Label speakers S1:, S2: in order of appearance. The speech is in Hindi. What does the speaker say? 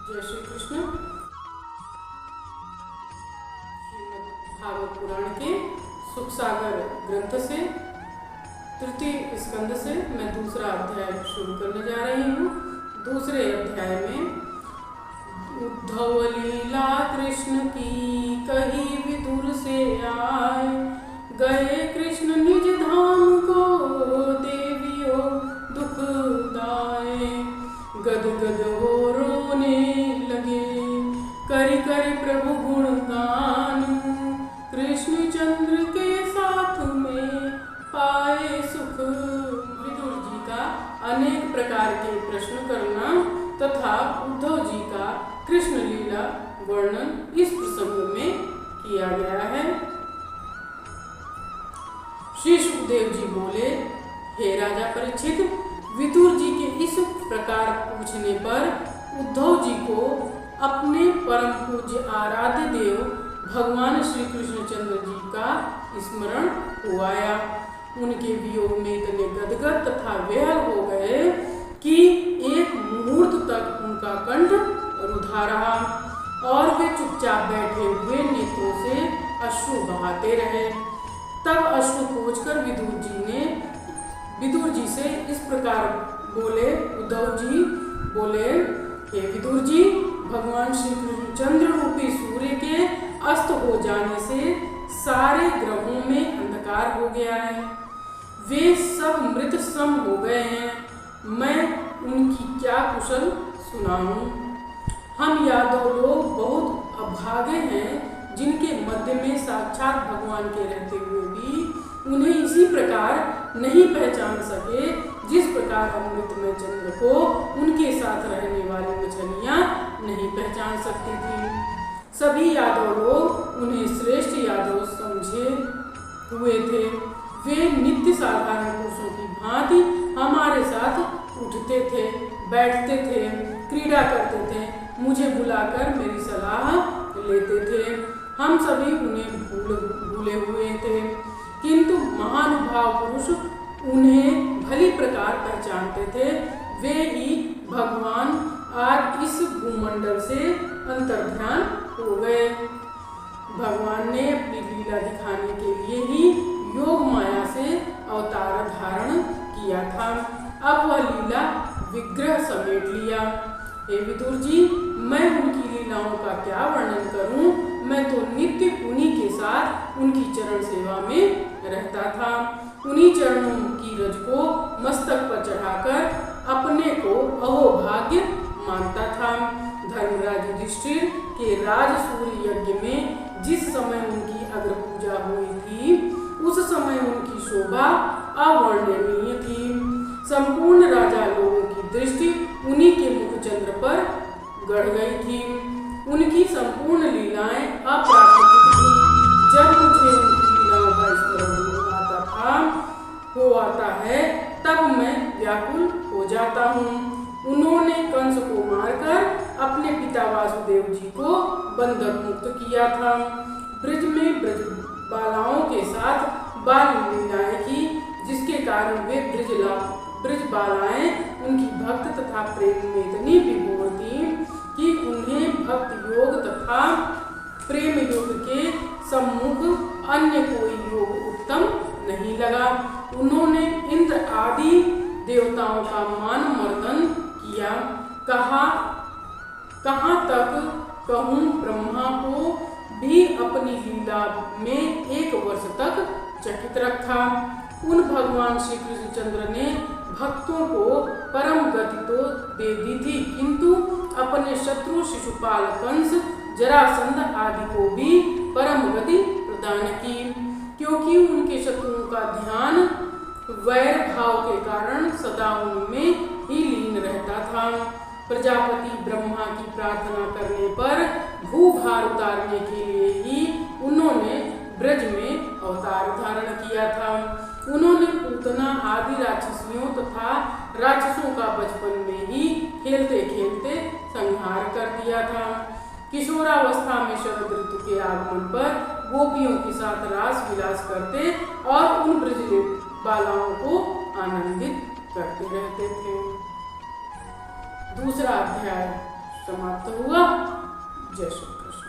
S1: जय श्री कृष्ण। श्रीमद् भागवत पुराण के सुख सागर ग्रंथ से तृतीय स्कंद से मैं दूसरा अध्याय शुरू करने जा रही हूँ। दूसरे अध्याय में उद्धव लीला कृष्ण की कही विदुर से आए, गए कृष्ण निज धाम को देवियों दुख दाए। गद गद हो रोने लगे करि करि प्रभु गुणगान, कृष्ण चंद्र के साथ में पाए सुख। विदुर जी का अनेक प्रकार के प्रश्न करना तथा उद्धव जी का कृष्ण लीला वर्णन इस प्रसंग में किया गया है। श्री सुखदेव जी बोले, हे राजा परीक्षित, विदुर जी के इस प्रकार पूछने पर उद्धव जी को अपने परम पूज्य आराध्य देव भगवान श्री कृष्ण चंद्र जी का स्मरण हो आया। उनके वियोग में इतने गदगद तथा व्याकुल हो गए कि एक मुहूर्त तक उनका कंठ रुधा रहा और वे चुपचाप बैठे हुए नेत्रों से अश्रु बहाते रहे। तब अश्रु पोंछकर विदुर जी से इस प्रकार बोले। उद्धव जी बोले, हे विदुर जी, भगवान श्री कृष्णचंद्र रूपी सूर्य के अस्त हो जाने से सारे ग्रहों में अंधकार हो गया है। वे सब मृत सम हो गए हैं। मैं उनकी क्या कुशल सुनाऊं। हम यादव लोग बहुत अभागे हैं, जिनके मध्य में साक्षात भगवान के रहते हुए भी उन्हें इसी प्रकार नहीं पहचान सके जिस प्रकार अमृतमय चंद्र को उनके साथ रहने वाली मछलियां नहीं पहचान सकती थी। सभी यादव लोग उन्हें श्रेष्ठ यादव समझे हुए थे। वे नित्य साधारण पुरुषों की भांति हमारे साथ उठते थे, बैठते थे, क्रीड़ा करते थे, मुझे बुलाकर मेरी सलाह लेते थे। हम सभी उन्हें भूले हुए थे, किंतु महानुभाव पुरुष उन्हें भली प्रकार पहचानते थे। वे ही भगवान आज इस भूमंडल से अंतर्ध्यान हो गए। भगवान ने अपनी लीला दिखाने के लिए ही योग माया से अवतार धारण किया था। अब वह लीला विग्रह समेट लिया। हे विदुर जी, मैं उनकी लीलाओं का क्या वर्णन करूं। मैं तो नित्य उन्हीं के साथ उनकी चरण सेवा में रहता था। उन्हीं चरणों की रज को मस्तक पर चढ़ाकर अपने को अहोभाग्य मानता था। धर्मराज युधिष्ठिर के राजसूय यज्ञ में जिस समय उनकी अग्र पूजा हुई थी, उस समय उनकी शोभा अवर्णनीय थी। संपूर्ण राजा लोगों की दृष्टि उन्हीं के मुखचंद्र पर गड़ गई थी। उनकी संपूर्ण लीलाएं अप्राकृतिक थी। जब मुझे उनकी लीलाओं का स्मरण आता है, तब मैं व्याकुल हो जाता हूँ। उन्होंने कंस को मारकर अपने पिता वासुदेव जी को बंधक मुक्त किया था। ब्रज में ब्रज बालाओं के साथ बाल लीलाएं की, जिसके कारण वे ब्रज बालाएं उनकी भक्त तथा प्रेम में इतनी विभोर थी कि उन्हें भक्त योग तथा प्रेम योग के सम्मुख अन्य कोई योग उत्तम नहीं लगा। उन्होंने इंद्र आदि देवताओं का मान मर्दन किया। कहाँ तक कहूँ, ब्रह्मा को भी अपनी लीला में 1 वर्ष तक चकित रखा। उन भगवान श्री कृष्णचंद्र ने भक्तों को परम गति तो दे दी थी, किंतु अपने शत्रु शिशुपाल, कंस, जरासंध आदि को भी परम गति प्रदान की, क्योंकि उनके शत्रुओं का ध्यान वैर भाव के कारण सदा उनमें ही लीन रहता था। प्रजापति ब्रह्मा की प्रार्थना करने पर भूभार उतारने के लिए ही उन्होंने ब्रज में अवतार धारण किया था। उन्होंने पूतना आदि राक्षसियों तथा राक्षसों का बचपन में ही खेलते खेलते संहार कर दिया था। किशोरावस्था में शरद ऋतु के आगमन पर गोपियों के साथ रास विलास करते और उन ब्रज बालाओं को आनंदित करते रहते थे। दूसरा अध्याय समाप्त हुआ। जय श्री कृष्ण।